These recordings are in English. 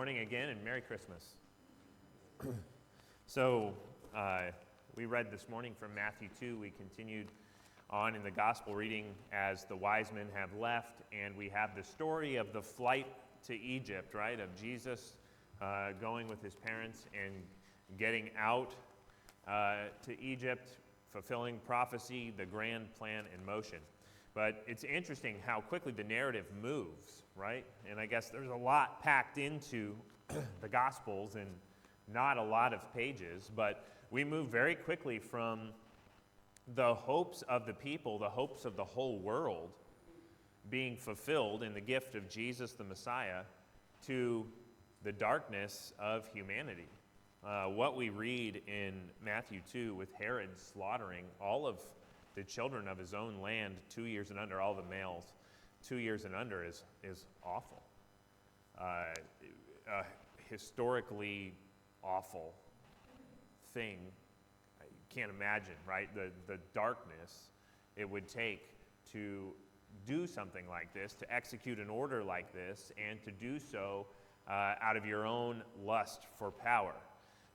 morning again, and Merry Christmas. So, we read this morning from Matthew 2. We continued on in the gospel reading as the wise men have left, and we have the story of the flight to Egypt, right, of Jesus going with his parents and getting out to Egypt, fulfilling prophecy, the grand plan in motion. But it's interesting how quickly the narrative moves, right? And I guess there's a lot packed into the Gospels and not a lot of pages, but we move very quickly from the hopes of the people, the hopes of the whole world being fulfilled in the gift of Jesus the Messiah, to the darkness of humanity. What we read in Matthew 2 with Herod slaughtering all of the children of his own land, 2 years and under, all the males, 2 years and under is awful. A historically awful thing. You can't imagine, right? The darkness it would take to do something like this, to execute an order like this, and to do so out of your own lust for power.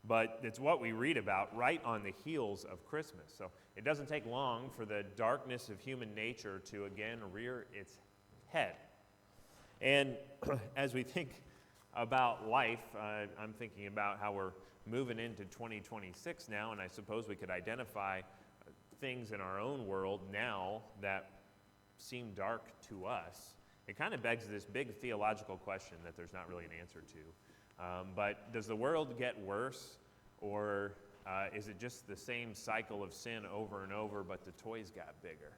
But it's what we read about right on the heels of Christmas. So it doesn't take long for the darkness of human nature to again rear its head. And as we think about life, I'm thinking about how we're moving into 2026 now, and I suppose we could identify things in our own world now that seem dark to us. It kind of begs this big theological question that there's not really an answer to. But does the world get worse, or is it just the same cycle of sin over and over, but the toys got bigger?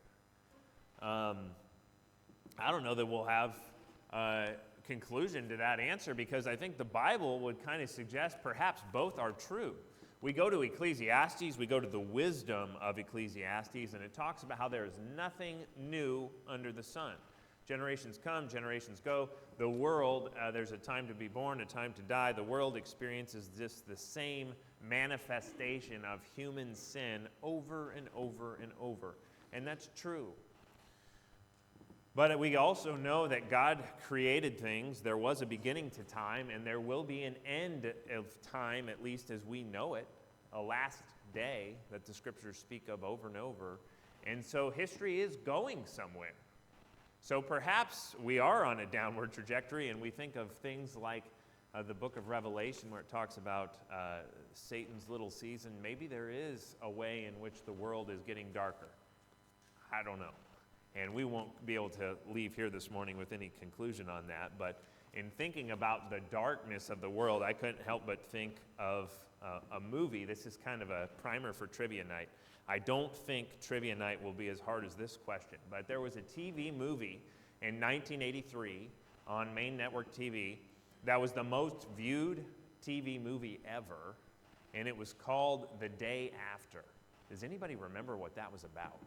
I don't know that we'll have a conclusion to that answer, because I think the Bible would kind of suggest perhaps both are true. We go to Ecclesiastes, we go to the wisdom of Ecclesiastes, and it talks about how there is nothing new under the sun. Generations come, generations go. The world, there's a time to be born, a time to die. The world experiences just the same manifestation of human sin over and over and over. And that's true. But we also know that God created things. There was a beginning to time, and there will be an end of time, at least as we know it, a last day that the scriptures speak of over and over. And so history is going somewhere. So perhaps we are on a downward trajectory, and we think of things like the book of Revelation, where it talks about Satan's little season. Maybe there is a way in which the world is getting darker. I don't know. And we won't be able to leave here this morning with any conclusion on that. But in thinking about the darkness of the world, I couldn't help but think of a movie. This is kind of a primer for trivia night. I don't think trivia night will be as hard as this question, but there was a TV movie in 1983 on main network TV that was the most viewed TV movie ever, and it was called The Day After. Does anybody remember what that was about?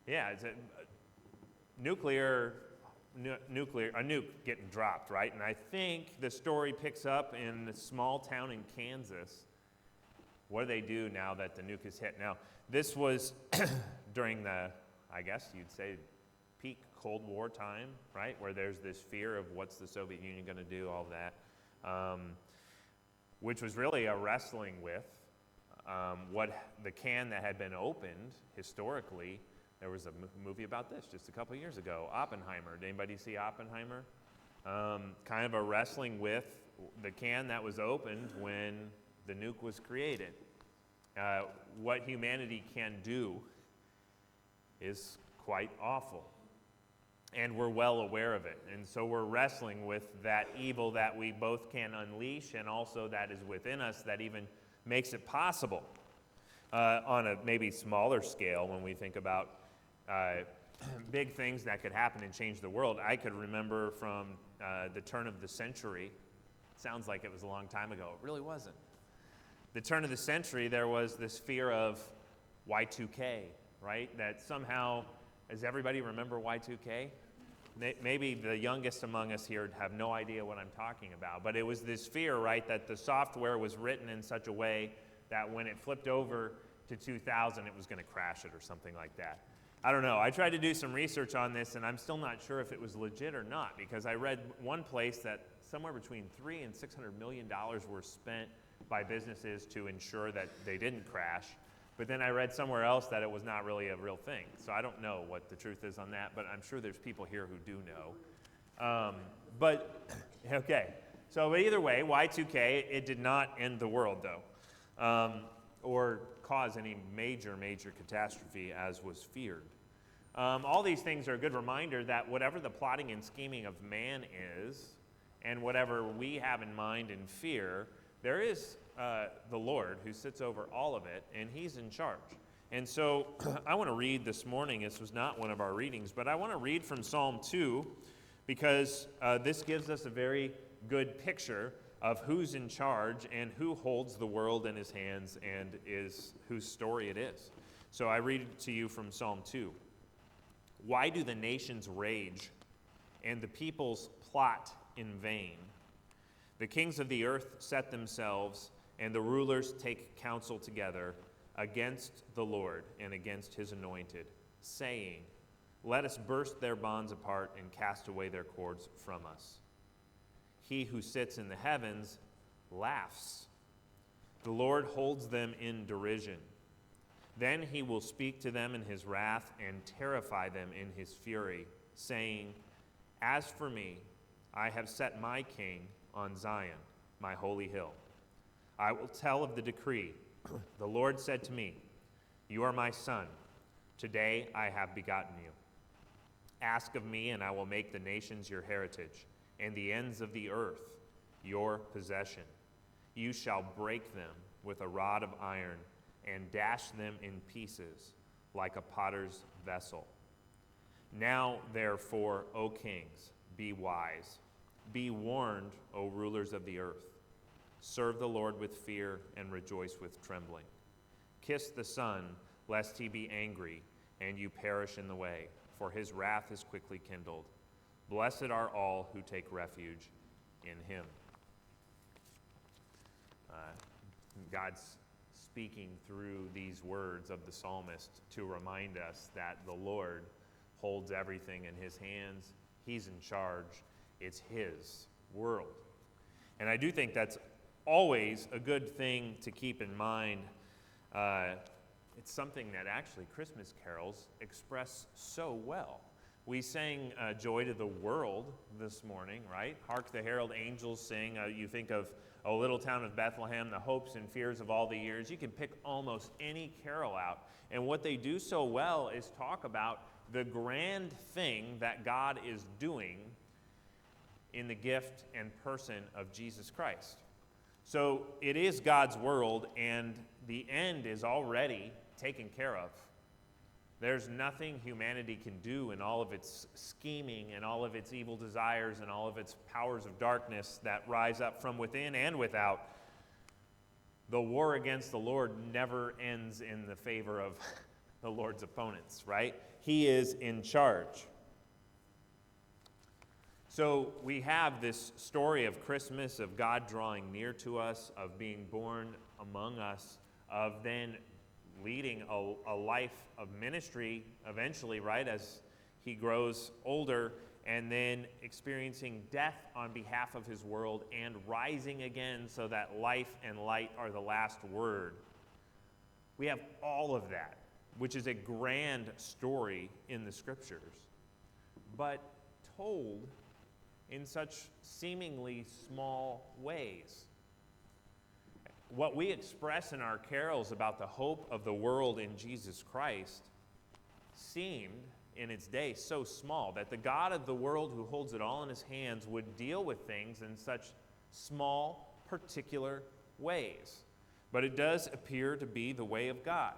Yeah, it's a nuke getting dropped, right? And I think the story picks up in a small town in Kansas. What do they do now that the nuke is hit? Now, this was during the, I guess you'd say, peak Cold War time, right? Where there's this fear of what's the Soviet Union going to do, all that, which was really a wrestling with what the can that had been opened historically. There was a movie about this just a couple years ago, Oppenheimer. Did anybody see Oppenheimer? Kind of a wrestling with the can that was opened when the nuke was created. What humanity can do is quite awful, and we're well aware of it. And so we're wrestling with that evil that we both can unleash, and also that is within us that even makes it possible on a maybe smaller scale. When we think about big things that could happen and change the world, I could remember from the turn of the century. Sounds like it was a long time ago. It really wasn't. The turn of the century, there was this fear of Y2K, right? That somehow, does everybody remember Y2K? Maybe the youngest among us here have no idea what I'm talking about, but it was this fear, right, that the software was written in such a way that when it flipped over to 2000, it was going to crash it or something like that. I don't know. I tried to do some research on this, and I'm still not sure if it was legit or not, because I read one place that somewhere between $300 and $600 million were spent by businesses to ensure that they didn't crash. But then I read somewhere else that it was not really a real thing. So I don't know what the truth is on that, but I'm sure there's people here who do know. Okay. So either way, Y2K, it did not end the world, though, or cause any major catastrophe as was feared. All these things are a good reminder that whatever the plotting and scheming of man is, and whatever we have in mind in fear, there is the Lord who sits over all of it, and he's in charge. And so I want to read this morning. This was not one of our readings, but I want to read from Psalm 2 because this gives us a very good picture of who's in charge and who holds the world in his hands and is whose story it is. So I read it to you from Psalm 2. Why do the nations rage and the peoples plot in vain? The kings of the earth set themselves, and the rulers take counsel together against the Lord and against his anointed, saying, let us burst their bonds apart and cast away their cords from us. He who sits in the heavens laughs. The Lord holds them in derision. Then he will speak to them in his wrath and terrify them in his fury, saying, as for me, I have set my king on Zion, my holy hill. I will tell of the decree. The Lord said to me, you are my son. Today I have begotten you. Ask of me, and I will make the nations your heritage, and the ends of the earth your possession. You shall break them with a rod of iron, and dash them in pieces like a potter's vessel. Now, therefore, O kings, be wise. Be warned, O rulers of the earth. Serve the Lord with fear and rejoice with trembling. Kiss the Son, lest he be angry and you perish in the way, for his wrath is quickly kindled. Blessed are all who take refuge in him. God's speaking through these words of the psalmist to remind us that the Lord holds everything in his hands. He's in charge. It's his world. And I do think that's always a good thing to keep in mind. It's something that actually Christmas carols express so well. We sang Joy to the World this morning, right? Hark the herald angels sing. You think of O Little Town of Bethlehem, the hopes and fears of all the years. You can pick almost any carol out. And what they do so well is talk about the grand thing that God is doing in the gift and person of Jesus Christ. So it is God's world, and the end is already taken care of. There's nothing humanity can do in all of its scheming and all of its evil desires and all of its powers of darkness that rise up from within and without. The war against the Lord never ends in the favor of the Lord's opponents, right? He is in charge. So we have this story of Christmas, of God drawing near to us, of being born among us, of then leading a life of ministry eventually, right, as he grows older, and then experiencing death on behalf of his world and rising again so that life and light are the last word. We have all of that, which is a grand story in the scriptures, but told in such seemingly small ways. What we express in our carols about the hope of the world in Jesus Christ seemed in its day so small that the God of the world who holds it all in his hands would deal with things in such small, particular ways. But it does appear to be the way of God.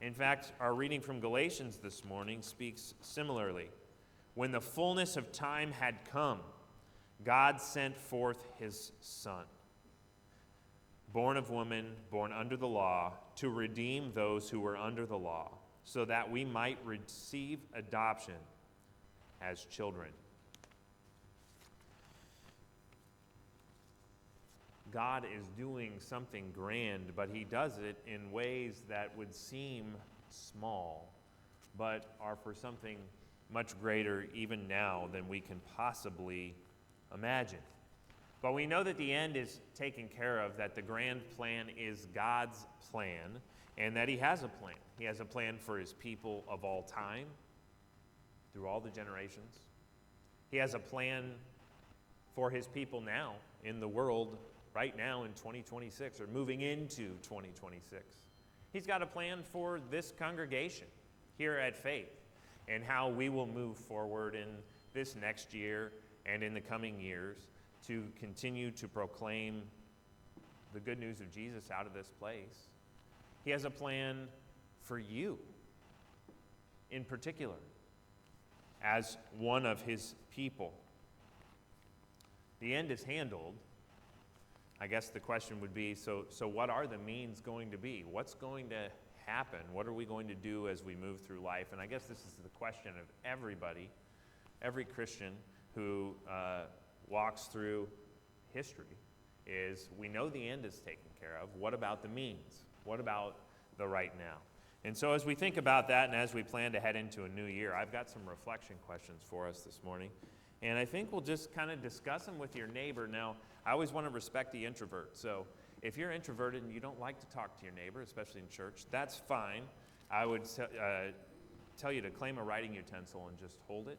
In fact, our reading from Galatians this morning speaks similarly. When the fullness of time had come, God sent forth his Son, born of woman, born under the law, to redeem those who were under the law, so that we might receive adoption as children. God is doing something grand, but he does it in ways that would seem small, but are for something much greater even now than we can possibly imagine. But we know that the end is taken care of, that the grand plan is God's plan, and that he has a plan. He has a plan for his people of all time, through all the generations. He has a plan for his people now in the world right now in 2026, or moving into 2026. He's got a plan for this congregation here at Faith and how we will move forward in this next year and in the coming years to continue to proclaim the good news of Jesus out of this place. He has a plan for you in particular as one of his people. The end is handled. I guess the question would be, so what are the means going to be? What's going to happen? What are we going to do as we move through life? And I guess this is the question of everybody, every Christian who walks through history, is we know the end is taken care of. What about the means? What about the right now? And so as we think about that and as we plan to head into a new year, I've got some reflection questions for us this morning. And I think we'll just kind of discuss them with your neighbor. Now, I always want to respect the introvert. So if you're introverted and you don't like to talk to your neighbor, especially in church, that's fine. I would tell you to claim a writing utensil and just hold it,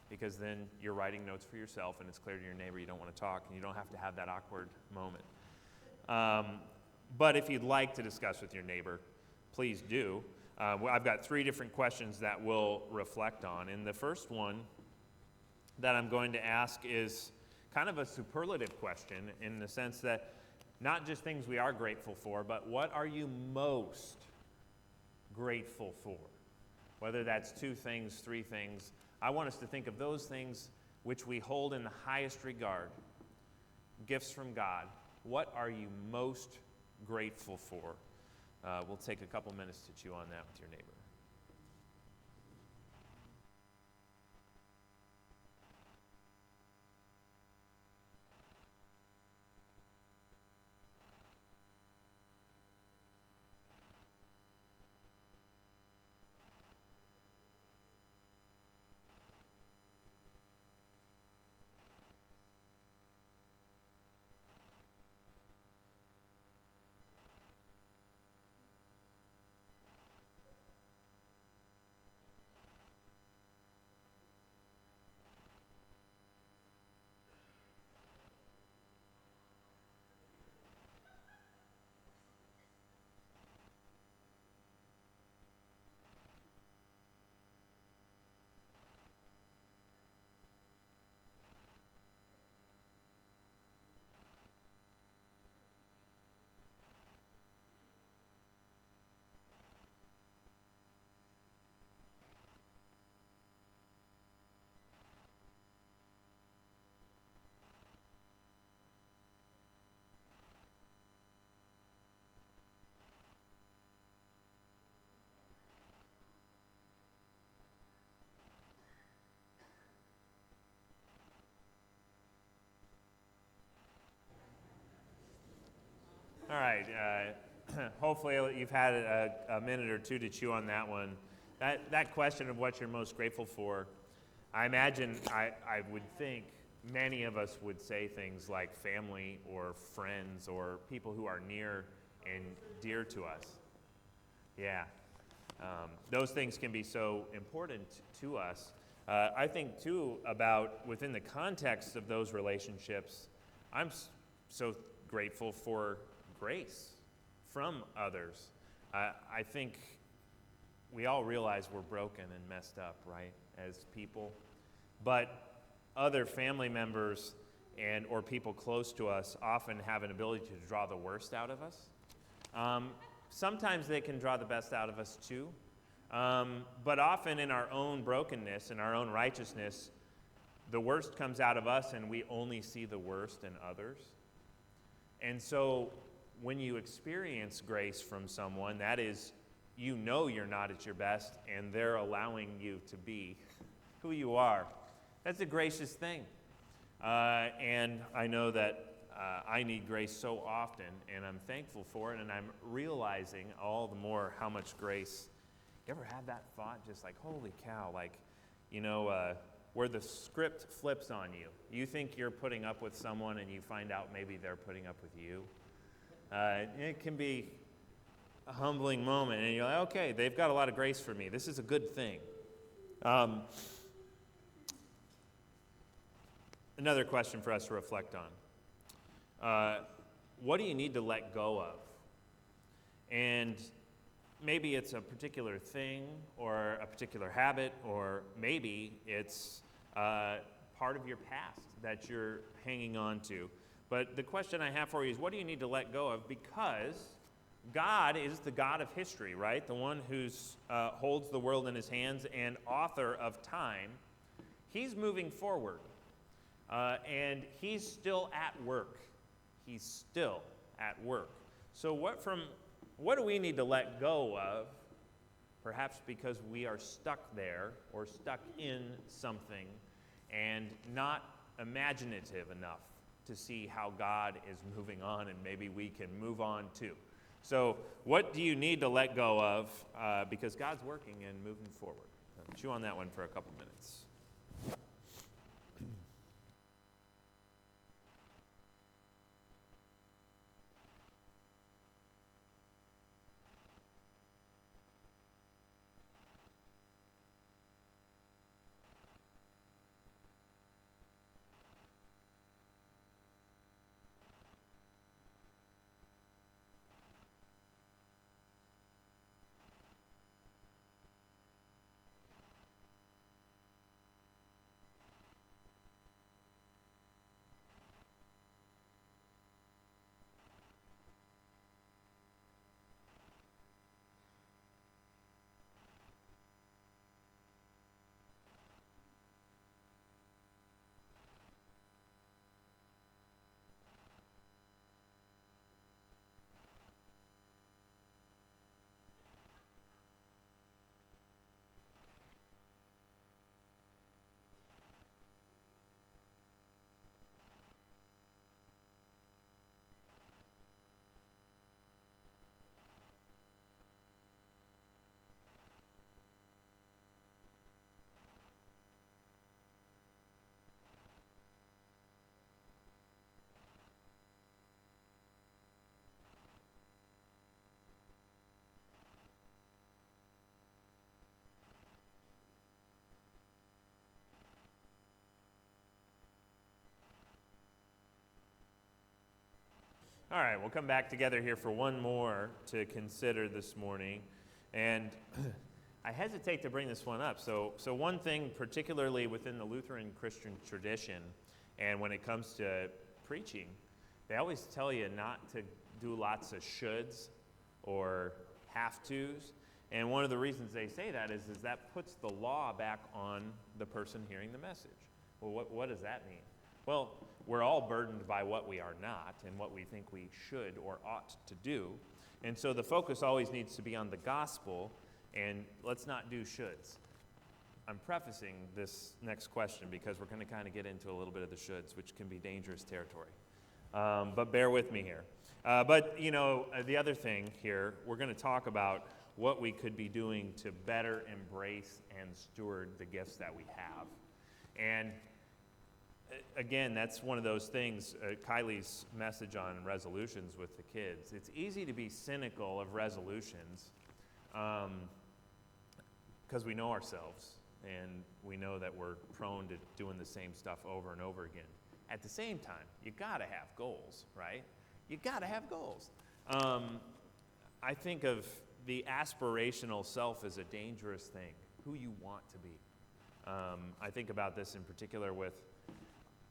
because then you're writing notes for yourself and it's clear to your neighbor you don't want to talk and you don't have to have that awkward moment. But if you'd like to discuss with your neighbor, please do. I've got 3 different questions that we'll reflect on. And the first one that I'm going to ask is kind of a superlative question, in the sense that not just things we are grateful for, but what are you most grateful for? Whether that's 2 things, 3 things. I want us to think of those things which we hold in the highest regard, gifts from God. What are you most grateful for? We'll take a couple minutes to chew on that with your neighbor. All right, hopefully you've had a minute or 2 to chew on that one. That question of what you're most grateful for, I imagine, I would think many of us would say things like family or friends or people who are near and dear to us. Yeah, those things can be so important to us. I think too about within the context of those relationships, I'm so grateful for grace from others. I think we all realize we're broken and messed up, right, as people. But other family members and or people close to us often have an ability to draw the worst out of us. Sometimes they can draw the best out of us too. But often in our own brokenness and our own righteousness, the worst comes out of us and we only see the worst in others. And so when you experience grace from someone, that is, you know you're not at your best and they're allowing you to be who you are. That's a gracious thing. And I know that I need grace so often, and I'm thankful for it, and I'm realizing all the more how much grace. You ever had that thought, just like, holy cow, like, where the script flips on you. You think you're putting up with someone and you find out maybe they're putting up with you. It can be a humbling moment, and you're like, okay, they've got a lot of grace for me. This is a good thing. Another question for us to reflect on. What do you need to let go of? And maybe it's a particular thing or a particular habit, or maybe it's part of your past that you're hanging on to. But the question I have for you is, what do you need to let go of? Because God is the God of history, right? The one who holds the world in his hands and author of time. He's moving forward, and he's still at work. He's still at work. So what do we need to let go of? Perhaps because we are stuck there or stuck in something and not imaginative enough to see how God is moving on, and maybe we can move on too. So what do you need to let go of? Because God's working and moving forward. Chew on that one for a couple minutes. All right, we'll come back together here for one more to consider this morning. And I hesitate to bring this one up. So one thing, particularly within the Lutheran Christian tradition, and when it comes to preaching, they always tell you not to do lots of shoulds or have-tos. And one of the reasons they say that is that puts the law back on the person hearing the message. Well, what does that mean? Well, we're all burdened by what we are not and what we think we should or ought to do. And so the focus always needs to be on the gospel, and let's not do shoulds. I'm prefacing this next question because we're going to kind of get into a little bit of the shoulds, which can be dangerous territory. But bear with me here. But, the other thing here, we're going to talk about what we could be doing to better embrace and steward the gifts that we have. And again, that's one of those things, Kylie's message on resolutions with the kids. It's easy to be cynical of resolutions because we know ourselves and we know that we're prone to doing the same stuff over and over again. At the same time, you got to have goals, right? You got to have goals. I think of the aspirational self as a dangerous thing, who you want to be. I think about this in particular with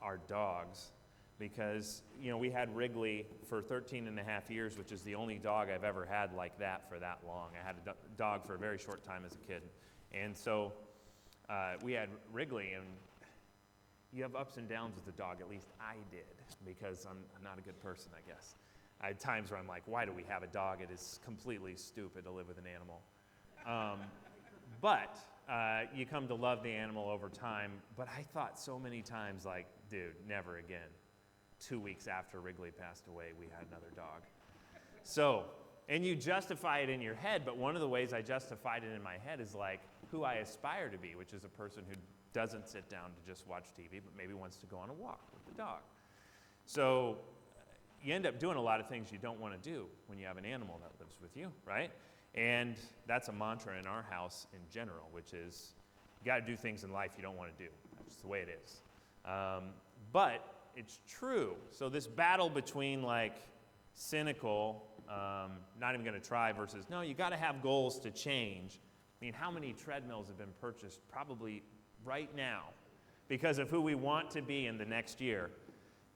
our dogs, because we had Wrigley for 13 and a half years, which is the only dog I've ever had like that for that long. I had a dog for a very short time as a kid, and so we had Wrigley, and you have ups and downs with the dog. At least I did, because I'm not a good person, I guess. I had times where I'm like, why do we have a dog? It is completely stupid to live with an animal. But you come to love the animal over time. But I thought so many times, like, dude, never again. 2 weeks after Wrigley passed away, we had another dog. So, and you justify it in your head, but one of the ways I justified it in my head is like who I aspire to be, which is a person who doesn't sit down to just watch TV, but maybe wants to go on a walk with the dog. So you end up doing a lot of things you don't want to do when you have an animal that lives with you, right? And that's a mantra in our house in general, which is you got to do things in life you don't want to do. That's the way it is. But it's true. So this battle between like cynical, not even going to try versus, no, you got to have goals to change. I mean, how many treadmills have been purchased probably right now because of who we want to be in the next year,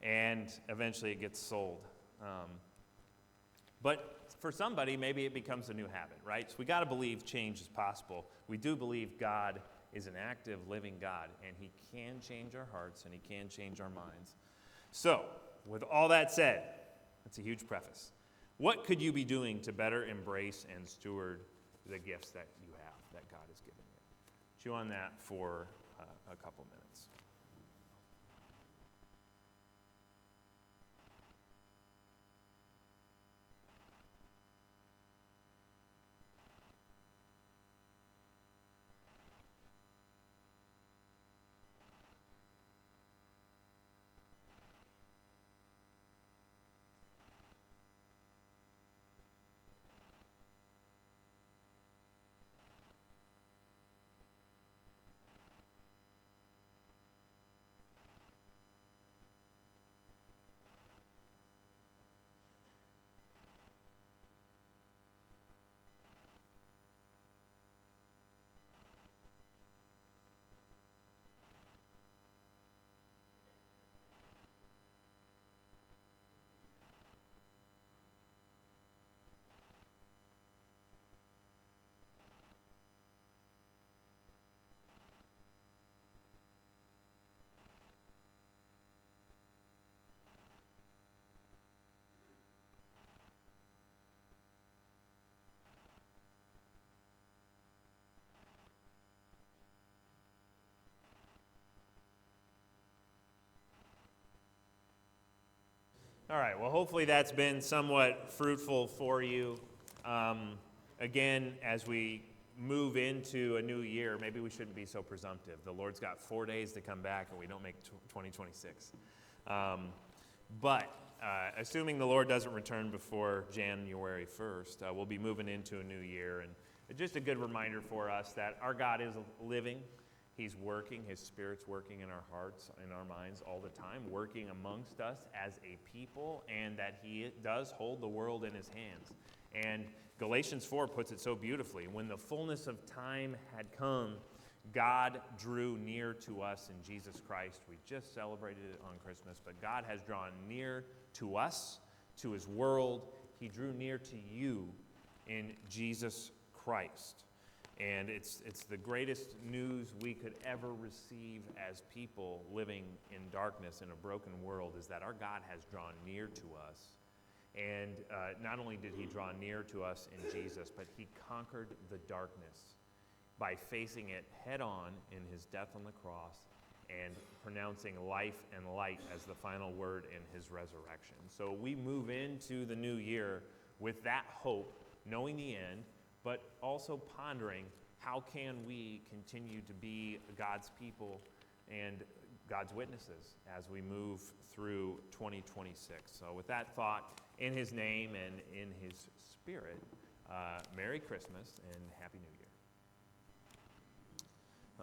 and eventually it gets sold. But for somebody, maybe it becomes a new habit, right? So we got to believe change is possible. We do believe God is an active, living God, and he can change our hearts and he can change our minds. So, with all that said, that's a huge preface. What could you be doing to better embrace and steward the gifts that you have, that God has given you? Chew on that for a couple minutes. All right, well, hopefully that's been somewhat fruitful for you. Again, as we move into a new year, maybe we shouldn't be so presumptive. The Lord's got 4 days to come back, and we don't make 2026. But assuming the Lord doesn't return before January 1st, we'll be moving into a new year. And just a good reminder for us that our God is living. He's working, his Spirit's working in our hearts, in our minds all the time, working amongst us as a people, and that he does hold the world in his hands. And Galatians 4 puts it so beautifully. When the fullness of time had come, God drew near to us in Jesus Christ. We just celebrated it on Christmas, but God has drawn near to us, to his world. He drew near to you in Jesus Christ. And it's the greatest news we could ever receive as people living in darkness in a broken world, is that our God has drawn near to us. And not only did he draw near to us in Jesus, but he conquered the darkness by facing it head on in his death on the cross and pronouncing life and light as the final word in his resurrection. So we move into the new year with that hope, knowing the end, but also pondering how can we continue to be God's people and God's witnesses as we move through 2026. So with that thought, in his name and in his Spirit, Merry Christmas and Happy New Year.